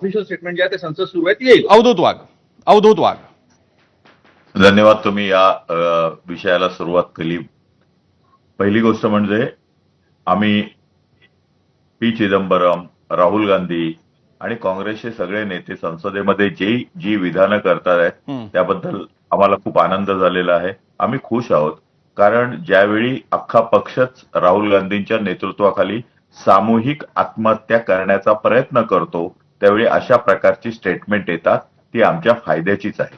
Official statement जे आहे ते संसद सुरू आहे येईल. अवधूत वाघ. धन्यवाद. तुम्ही या विषयाला सुरुवात केली. पहिली गोष्ट म्हणजे आम्ही पी चिदंबरम, राहुल गांधी आणि काँग्रेसचे सगळे नेते संसदेमध्ये जी विधानं करतायत त्याबद्दल आम्हाला खूप आनंद झालेला आहे. आम्ही खुश आहोत. कारण ज्यावेळी अख्खा पक्षच राहुल गांधींच्या नेतृत्वाखाली सामूहिक आत्महत्या करण्याचा प्रयत्न करतो त्यावेळी अशा प्रकारची स्टेटमेंट येतात ती आमच्या फायद्याचीच आहे.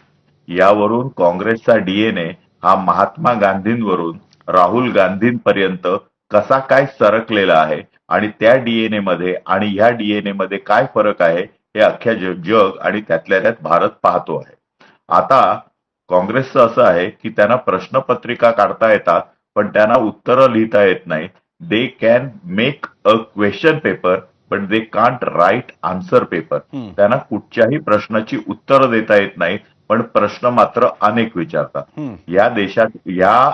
यावरून काँग्रेसचा डीएनए हा महात्मा गांधींवरून राहुल गांधींपर्यंत कसा काय सरकलेला आहे आणि त्या डीएनए मध्ये आणि ह्या डीएनए मध्ये काय फरक आहे हे अख्ख्या जग आणि त्यातल्या त्यात भारत पाहतो आहे. आता काँग्रेसचं असं आहे की त्यांना प्रश्नपत्रिका काढता येतात पण त्यांना उत्तरं लिहिता येत नाहीत. They can make a question paper पण they can't write answer paper. त्यांना कुठच्याही प्रश्नाची उत्तरं देता येत नाहीत पण प्रश्न मात्र अनेक विचारतात. या देशात या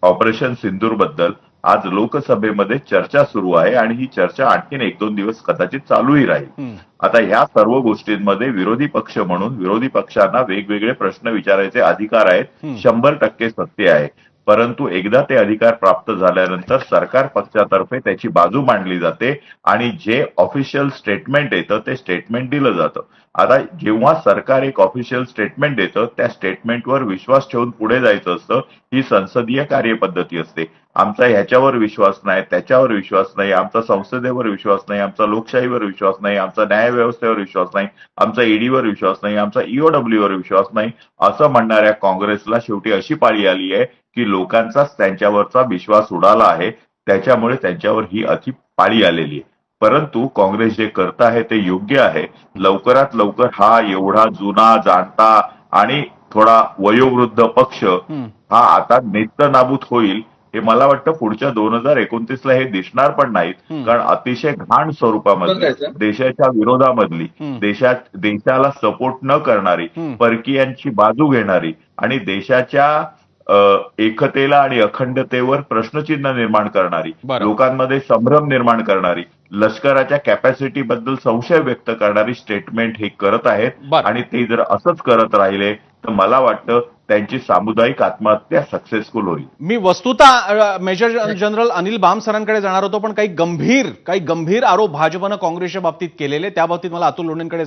ऑपरेशन सिंदूर बद्दल आज लोकसभेमध्ये चर्चा सुरू आहे आणि ही चर्चा आणखीन 1-2 दिवस कदाचित चालूही राहील. आता ह्या सर्व गोष्टींमध्ये विरोधी पक्ष म्हणून विरोधी पक्षांना वेगवेगळे प्रश्न विचारायचे अधिकार आहेत. 100% सत्य आहे. परंतु एकदा ते अधिकार प्राप्त झाल्यानंतर सरकार पक्षातर्फे त्याची बाजू मांडली जाते आणि जे ऑफिशियल स्टेटमेंट येतं ते स्टेटमेंट दिलं जातं. आता जेव्हा सरकार एक ऑफिशियल स्टेटमेंट देतं त्या स्टेटमेंटवर विश्वास ठेवून पुढे जायचं असतं. ही संसदीय कार्यपद्धती असते. आमचा ह्याच्यावर विश्वास नाही, त्याच्यावर विश्वास नाही, आमचा संसदेवर विश्वास नाही, आमचा लोकशाहीवर विश्वास नाही, आमचा न्यायव्यवस्थेवर विश्वास नाही, आमचा ईडीवर विश्वास नाही, आमचा ईओडब्ल्यूवर विश्वास नाही असं म्हणणाऱ्या काँग्रेसला शेवटी अशी पाळी आली आहे की लोकांचाच त्यांच्यावरचा विश्वास उडाला आहे. त्याच्यामुळे त्यांच्यावर ही अशी पाळी आलेली आहे. परंतु काँग्रेस जे करत आहे ते योग्य आहे. लवकरात लवकर हा एवढा जुना जाणता आणि थोडा वयोवृद्ध पक्ष हा आता नेस्तनाबूत होईल हे मला वाटतं पुढच्या 2029ला हे दिसणार पण नाहीत. कारण अतिशय घाण स्वरूपामधली देशाच्या विरोधामधली देशाला सपोर्ट न करणारी परकीयांची बाजू घेणारी आणि देशाच्या एकतेला आणि अखंडतेवर प्रश्नचिन्ह निर्माण करणारी, लोकांमध्ये संभ्रम निर्माण करणारी, लष्कराच्या कॅपॅसिटी बद्दल संशय व्यक्त करणारी स्टेटमेंट हे करत आहेत आणि ते जर असंच करत राहिले तर मला वाटतं त्यांची सामुदायिक आत्महत्या सक्सेसफुल होईल. मी वस्तुतः मेजर जनरल अनिल बाम सरांकडे जाणार होतो पण काही गंभीर आरोप भाजपनं काँग्रेसच्या बाबतीत केलेले त्या बाबतीत मला अतुल लोणेंकडे